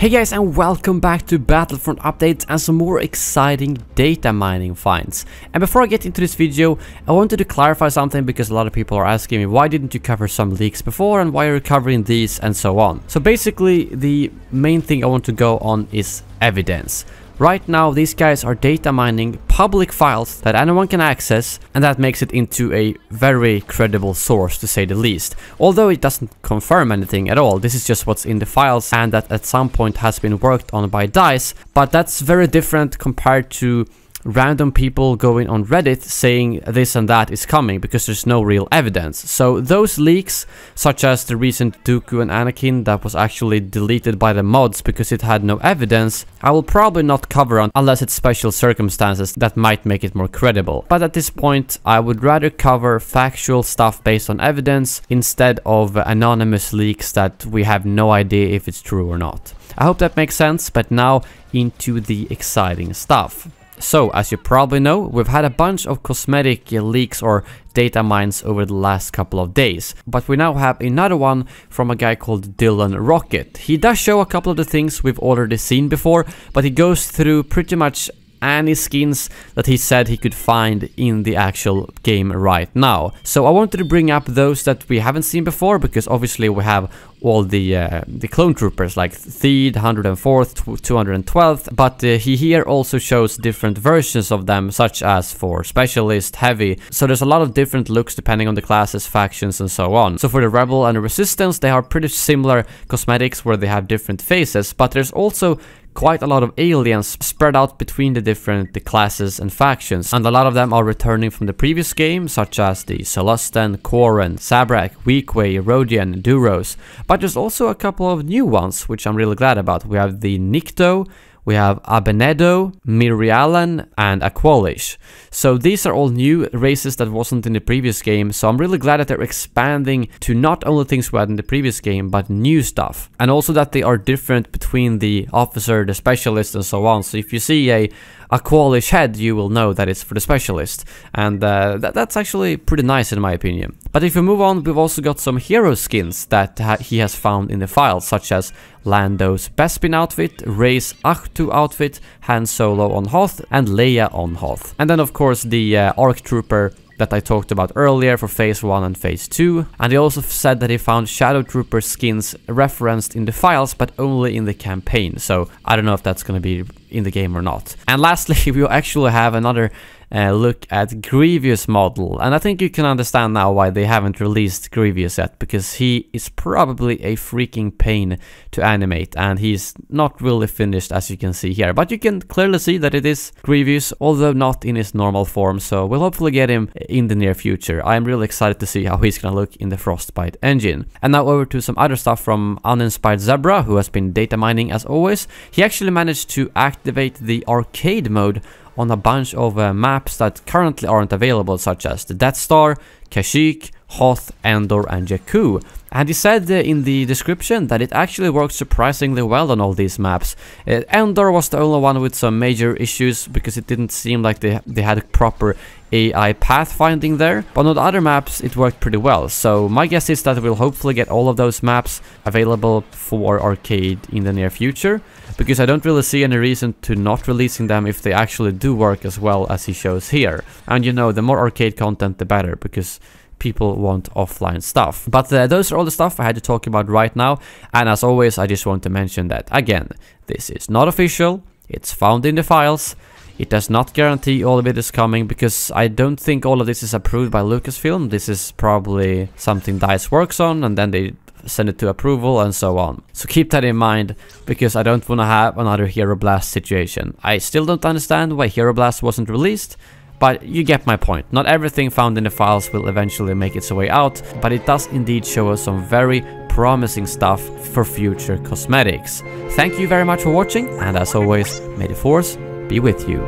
Hey guys, and welcome back to Battlefront updates and some more exciting data mining finds. And before I get into this video, I wanted to clarify something because a lot of people are asking me why didn't you cover some leaks before and why are you covering these and so on. So basically the main thing I want to go on is evidence. Right now these guys are data mining public files that anyone can access, and that makes it into a very credible source to say the least. Although it doesn't confirm anything at all, this is just what's in the files and that at some point has been worked on by DICE, but that's very different compared to random people going on Reddit saying this and that is coming because there's no real evidence. So those leaks, such as the recent Dooku and Anakin that was actually deleted by the mods because it had no evidence, I will probably not cover on unless it's special circumstances that might make it more credible. But at this point I would rather cover factual stuff based on evidence instead of anonymous leaks that we have no idea if it's true or not. I hope that makes sense, but now into the exciting stuff. So, as you probably know, we've had a bunch of cosmetic leaks or data mines over the last couple of days. But we now have another one from a guy called Dylan Rocket. He does show a couple of the things we've already seen before, but he goes through pretty much any skins that he said he could find in the actual game right now. So I wanted to bring up those that we haven't seen before, because obviously we have all the clone troopers like Theed, 104th, 212th, but he here also shows different versions of them, such as for Specialist, Heavy. So there's a lot of different looks depending on the classes, factions and so on. So for the Rebel and the Resistance, they are pretty similar cosmetics where they have different faces, but there's also quite a lot of aliens spread out between the different classes and factions, and a lot of them are returning from the previous game, such as the Celestan, Koran, Sabrak, Weequay, Rodian, Duros. But there's also a couple of new ones, which I'm really glad about. We have the Nikto, we have Abenedo, Mirialan, and Aqualish. So these are all new races that wasn't in the previous game, so I'm really glad that they're expanding to not only things we had in the previous game, but new stuff. And also that they are different between the officer, the specialist, and so on. So if you see a Aqualish head, you will know that it's for the specialist. And that's actually pretty nice in my opinion. But if we move on, we've also got some hero skins that he has found in the files, such as Lando's Bespin outfit, Rey's Ahch-To outfit, Han Solo on Hoth, and Leia on Hoth. And then of course the ARC Trooper that I talked about earlier for Phase 1 and Phase 2. And he also said that he found Shadow Trooper skins referenced in the files, but only in the campaign. So I don't know if that's going to be in the game or not. And lastly, we actually have another look at Grievous model, and I think you can understand now why they haven't released Grievous yet, because he is probably a freaking pain to animate and he's not really finished, as you can see here. But you can clearly see that it is Grievous, although not in his normal form, so we'll hopefully get him in the near future. I'm really excited to see how he's gonna look in the Frostbite engine. And now over to some other stuff from Uninspired Zebra, who has been data mining as always. He actually managed to activate the arcade mode on a bunch of maps that currently aren't available, such as the Death Star, Kashyyyk, Hoth, Endor and Jakku. And he said in the description that it actually worked surprisingly well on all these maps. Endor was the only one with some major issues because it didn't seem like they had proper AI pathfinding there, but on the other maps it worked pretty well. So my guess is that we'll hopefully get all of those maps available for arcade in the near future, because I don't really see any reason to not releasing them if they actually do work as well as he shows here. And you know, the more arcade content the better, because people want offline stuff. But those are all the stuff I had to talk about right now, and as always I just want to mention that again, this is not official, it's found in the files. It does not guarantee all of it is coming, because I don't think all of this is approved by Lucasfilm. This is probably something DICE works on and then they send it to approval and so on. So keep that in mind, because I don't want to have another Hero Blast situation. I still don't understand why Hero Blast wasn't released, but you get my point. Not everything found in the files will eventually make its way out, but it does indeed show us some very promising stuff for future cosmetics. Thank you very much for watching, and as always, may the Force be with you.